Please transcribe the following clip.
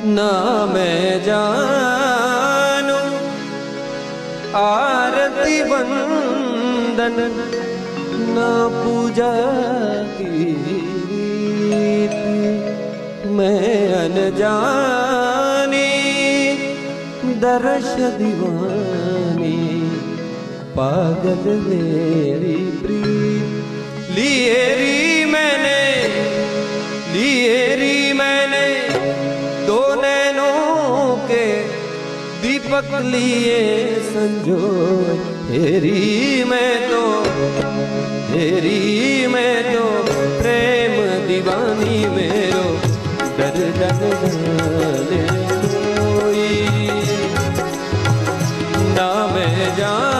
ना मैं जानू आरती वंदन ना पूजा की मैं अनजानी दर्श दीवानी पागल मेरी प्रीत लिए री मैंने दो नैनों के दीपक लिए संजो हेरी मैं तो प्रेम दीवानी मेरो डर जाने कोई ना मैं जान